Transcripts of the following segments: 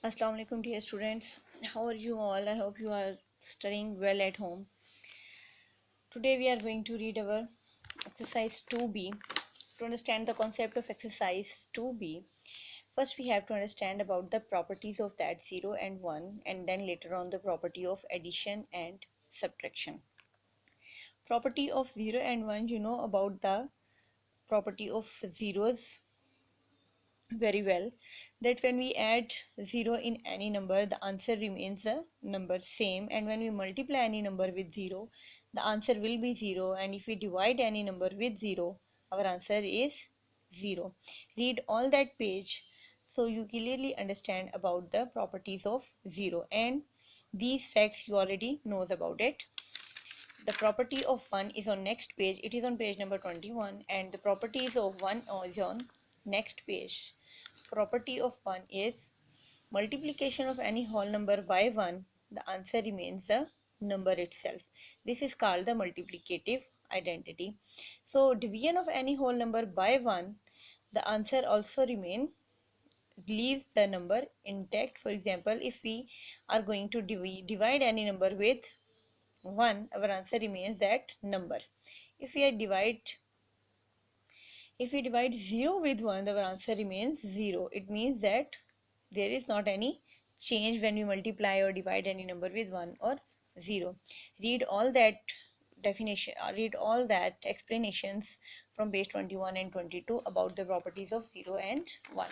Assalamu alaikum dear students. How are you all? I hope you are studying well at home. Today we are going to read our exercise 2b. To understand the concept of exercise 2b, first we have to understand about the properties of that 0 and 1, and then later on the property of addition and subtraction. Property of 0 and 1, you know about the property of zeros very well, that when we add 0 in any number, the answer remains the number same, and when we multiply any number with 0, the answer will be 0, and if we divide any number with 0, our answer is 0. Read all that page so you clearly understand about the properties of 0, and these facts you already knows about it. The property of 1 is on next page. It is on page number 21, and the properties of 1 is on next page. Property of 1 is multiplication of any whole number by 1, the answer remains the number itself. This is called the multiplicative identity. So division of any whole number by 1, the answer also leaves the number intact. For example, if we are going to divide any number with 1, our answer remains that number. If we divide 0 with 1, our answer remains 0. It means that there is not any change when we multiply or divide any number with 1 or 0. Read all that read all that explanations from page 21 and 22 about the properties of 0 and 1.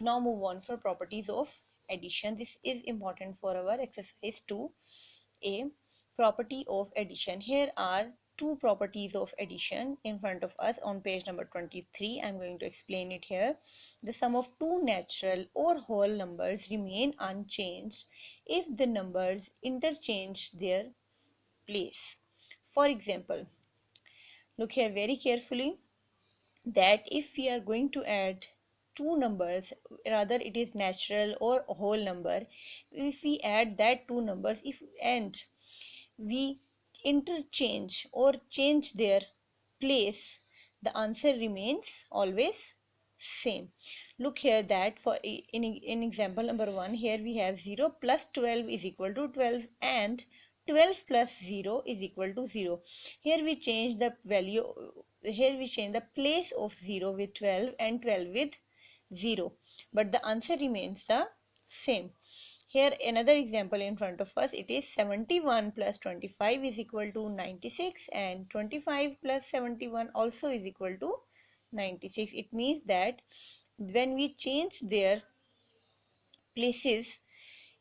Now move on for properties of addition. This is important for our exercise 2a. Property of addition. Here are two properties of addition in front of us on page number 23. I'm going to explain it here. The sum of two natural or whole numbers remain unchanged if the numbers interchange their place. For example, look here very carefully, that if we are going to add two numbers, rather it is natural or a whole number, if we add that two numbers, if and we interchange or change their place, the answer remains always same. Look here that for in example number 1, here we have 0 plus 12 is equal to 12, and 12 plus 0 is equal to 0. Here we change the value, here we change the place of 0 with 12 and 12 with 0, but the answer remains the same. Here another example in front of us, it is 71 plus 25 is equal to 96, and 25 plus 71 also is equal to 96. It means that when we change their places,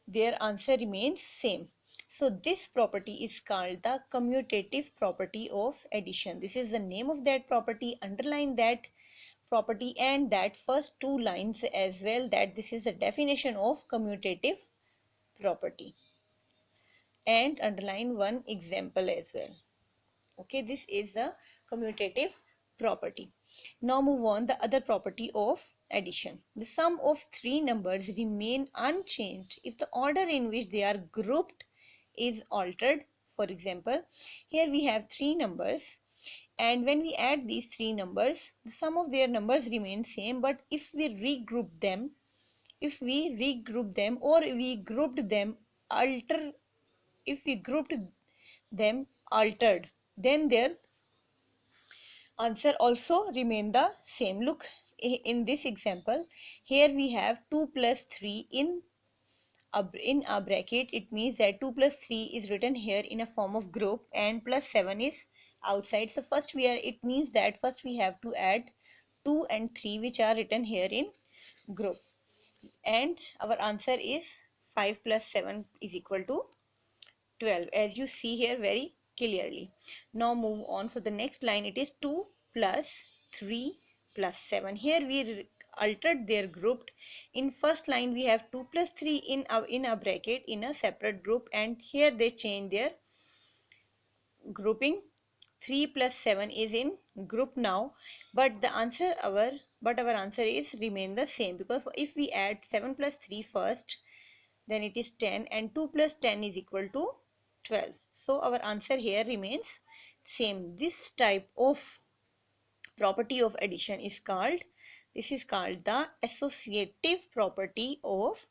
their answer remains same. So this property is called the commutative property of addition. This is the name of that property. Underline that property and that first two lines as well, that this is the definition of commutative property, and underline one example as well. Okay, this is the commutative property. Now move on the other property of addition. The sum of three numbers remain unchanged if the order in which they are grouped is altered. For example, here we have three numbers, and when we add these three numbers, the sum of their numbers remain same, but if we regroup them, or we grouped them alter if we grouped them altered, then their answer also remain the same. Look in this example, here we have 2 plus 3 in a bracket. It means that 2 plus 3 is written here in a form of group, and plus 7 is outside. So first it means that first we have to add 2 and 3 which are written here in group, and our answer is 5 plus 7 is equal to 12, as you see here very clearly. Now move on for the next line. It is 2 plus 3 plus 7. Here we altered their grouped. In first line we have 2 plus 3 in a bracket in a separate group, and here they change their grouping. 3 plus 7 is in group now, but our answer is remain the same, because if we add 7 plus 3 first, then it is 10, and 2 plus 10 is equal to 12. So our answer here remains same. This type of property of addition is called the associative property of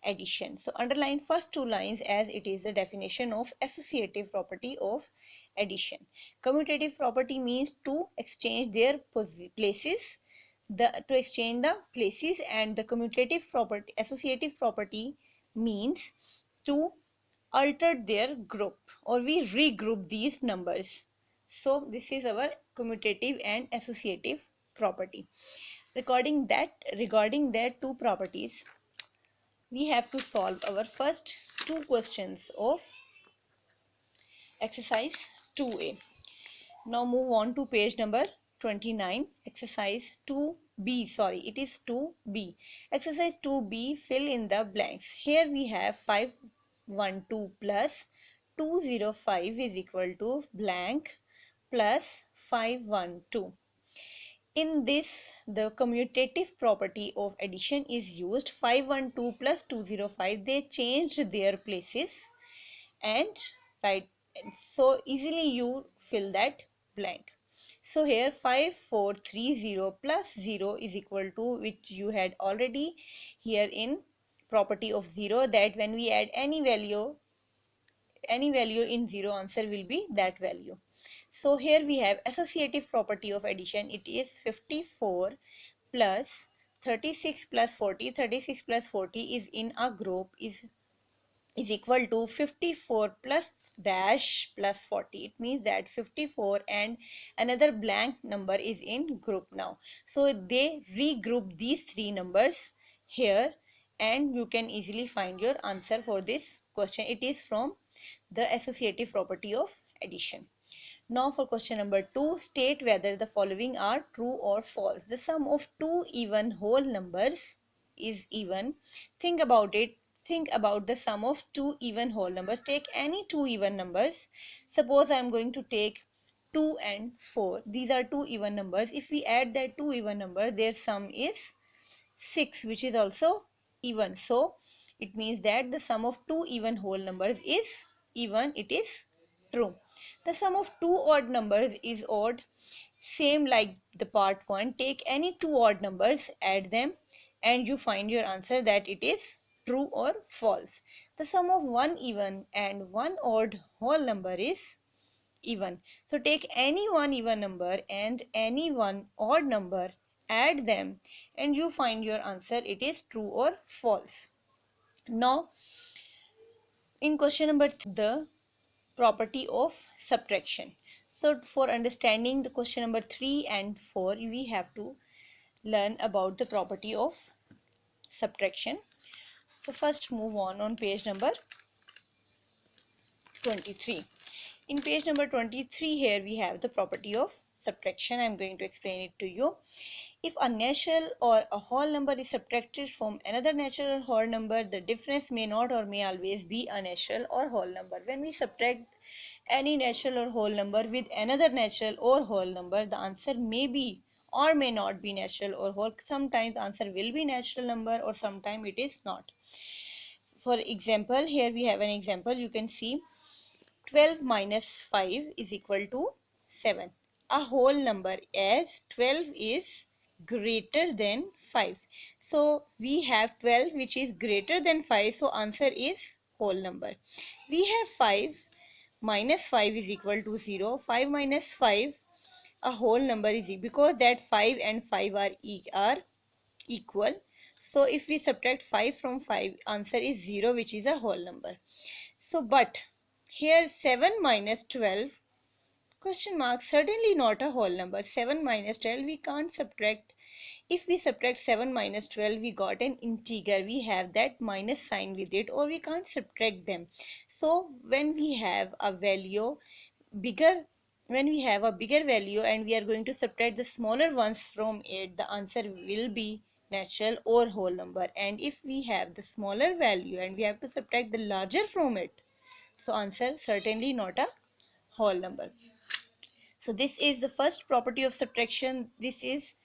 addition. So underline first two lines as it is the definition of associative property of addition. Commutative property means to exchange their places, and the commutative property, associative property means to alter their group, or we regroup these numbers. So this is our commutative and associative property. Regarding their two properties, we have to solve our first two questions of exercise 2a. Now move on to page number 29, exercise 2b. Sorry, it is 2b. Exercise 2b, fill in the blanks. Here we have 512 plus 205 is equal to blank plus 512. In this, the commutative property of addition is used. 512 plus 205, they changed their places, and right, so easily you fill that blank. So here 5430 plus 0 is equal to, which you had already here in property of 0, that when we add any value in 0, answer will be that value. So here we have associative property of addition. It is 54 plus 36 plus 40. 36 plus 40 is in a group, is equal to 54 plus dash plus 40. It means that 54 and another blank number is in group now. So they regroup these three numbers here, and you can easily find your answer for this question. It is from the associative property of addition. Now for question number 2, state whether the following are true or false. The sum of two even whole numbers is even. Think about it. Think about the sum of two even whole numbers. Take any two even numbers. Suppose I am going to take 2 and 4. These are two even numbers. If we add that two even number, their sum is 6, which is also even. So it means that the sum of two even whole numbers is even. It is true. The sum of two odd numbers is odd. Same like the part 1. Take any two odd numbers, add them, and you find your answer that it is true or false. The sum of one even and one odd whole number is even. So take any one even number and any one odd number, add them, and you find your answer. It is true or false. Now in question number 3, the property of subtraction. So for understanding the question number 3 and 4, we have to learn about the property of subtraction. So first move on page number 23. In page number 23, here we have the property of subtraction. I am going to explain it to you. If a natural or a whole number is subtracted from another natural or whole number, the difference may not or may always be a natural or whole number. When we subtract any natural or whole number with another natural or whole number, the answer may be or may not be natural or whole. Sometimes answer will be natural number, or sometimes it is not. For example, here we have an example. You can see 12 minus 5 is equal to 7. A whole number, as 12 is greater than 5. So we have 12 which is greater than 5. So answer is whole number. We have 5 minus 5 is equal to 0. 5 minus 5, a whole number is because that 5 and 5 are equal. So if we subtract 5 from 5, answer is 0, which is a whole number. So but here 7 minus 12 question mark, certainly not a whole number. 7 minus 12 we can't subtract. If we subtract 7 minus 12, we got an integer. We have that minus sign with it, or we can't subtract them. So when we have a value bigger, when we have a bigger value and we are going to subtract the smaller ones from it, the answer will be natural or whole number. And if we have the smaller value and we have to subtract the larger from it, so answer certainly not a whole number. So this is the first property of subtraction. This is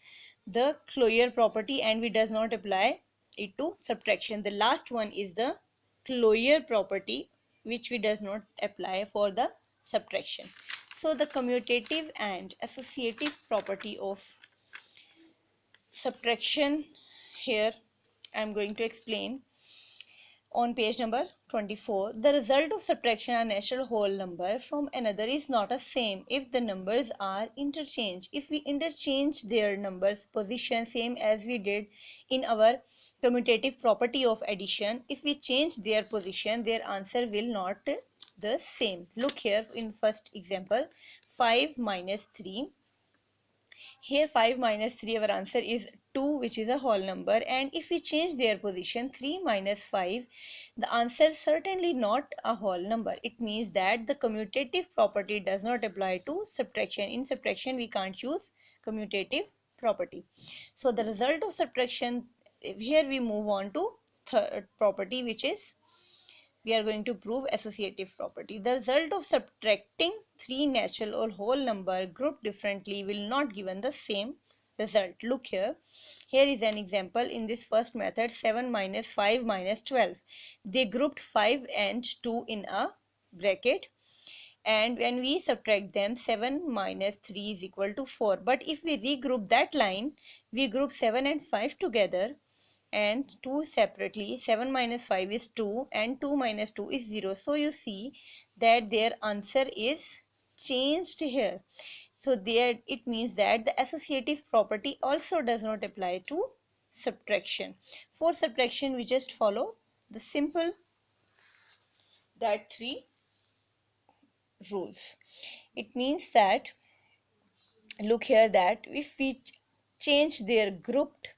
the closure property, and we does not apply it to subtraction. The last one is the closure property, which we does not apply for the subtraction. So the commutative and associative property of subtraction, here I am going to explain. On page number 24, the result of subtraction a natural whole number from another is not the same if the numbers are interchanged. If we interchange their numbers position same as we did in our commutative property of addition, if we change their position, their answer will not the same. Look here in first example, 5 minus 3. Here 5 minus 3, our answer is 2, which is a whole number, and if we change their position, 3 minus 5, the answer is certainly not a whole number. It means that the commutative property does not apply to subtraction. In subtraction we can't use commutative property. So the result of subtraction, here we move on to third property, which is we are going to prove associative property. The result of subtracting three natural or whole number grouped differently will not given the same result. Look here. Here is an example in this first method, 7 minus 5 minus 12. They grouped 5 and 2 in a bracket, and when we subtract them, 7 minus 3 is equal to 4. But if we regroup that line, we group 7 and 5 together and 2 separately. 7 minus 5 is 2 and 2 minus 2 is 0. So you see that their answer is changed here. So there it means that the associative property also does not apply to subtraction. For subtraction we just follow the simple that three rules. It means that, look here, that if we change their grouped,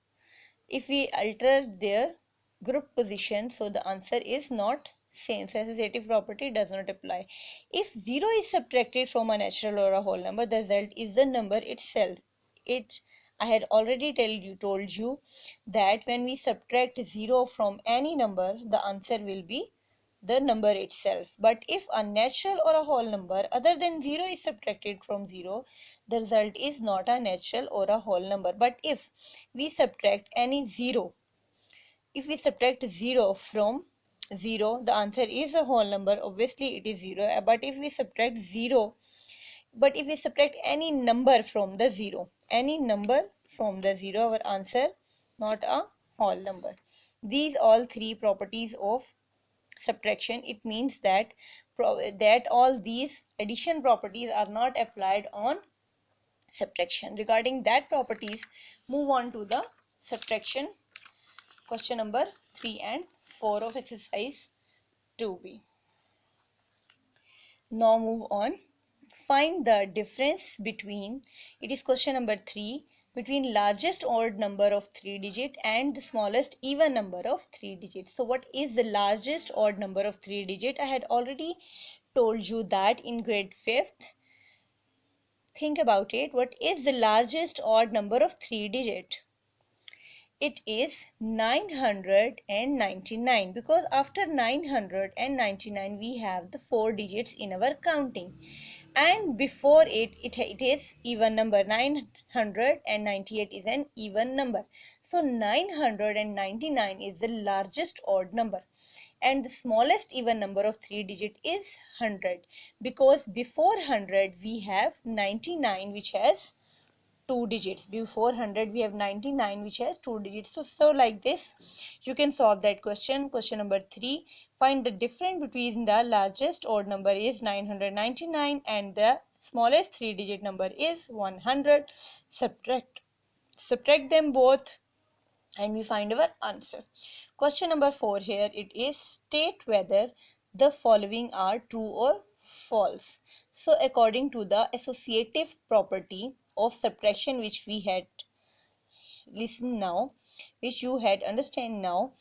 if we alter their group position, so the answer is not same. So associative property does not apply. If 0 is subtracted from a natural or a whole number, the result is the number itself. I had already told you that when we subtract 0 from any number, the answer will be the number itself. But if a natural or a whole number other than 0 is subtracted from 0, the result is not a natural or a whole number. But if we subtract any 0, if we subtract 0 from 0, the answer is a whole number. Obviously it is 0. But if we subtract any number from the 0, our answer not a whole number. These all three properties of subtraction, it means that all these addition properties are not applied on subtraction. Regarding that properties, move on to the subtraction question number 3 and 4 of exercise 2b. Now move on. Find the difference between, it is question number 3, between largest odd number of 3 digit and the smallest even number of 3 digits. So what is the largest odd number of 3 digit? I had already told you that in grade 5th. Think about it. What is the largest odd number of 3 digit? It is 999, because after 999 we have the 4 digits in our counting, and before it is even number. 998 is an even number. So 999 is the largest odd number, and the smallest even number of 3 digit is 100, because before 100 we have 99 which has 2 digits. Before 100 we have 99 which has 2 digits. So like this you can solve that question. Question number 3, find the difference between the largest odd number is 999 and the smallest 3 digit number is 100. Subtract them both and we find our answer. Question number 4, here it is, state whether the following are true or false. So according to the associative property of subtraction which we had listen now, which you had understand now,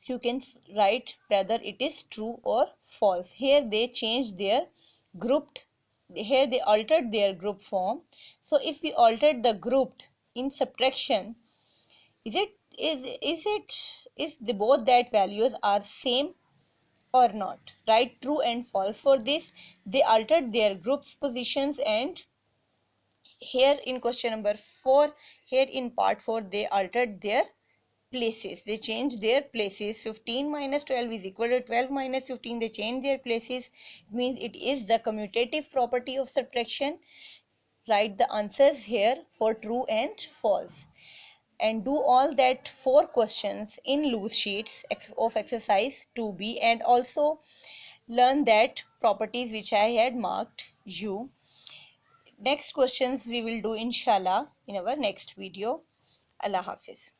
you can write whether it is true or false. Here they changed their grouped, here they altered their group form. So if we altered the grouped in subtraction, is the both that values are same or not? Write true and false. For this they altered their groups positions, and here in question number 4, here in part 4 they altered their places. They changed their places. 15 minus 12 is equal to 12 minus 15. They changed their places. It means it is the commutative property of subtraction. Write the answers here for true and false. and do all that 4 questions in loose sheets of exercise 2b, and also learn that properties which I had marked you. Next questions we will do inshallah in our next video. Allah Hafiz.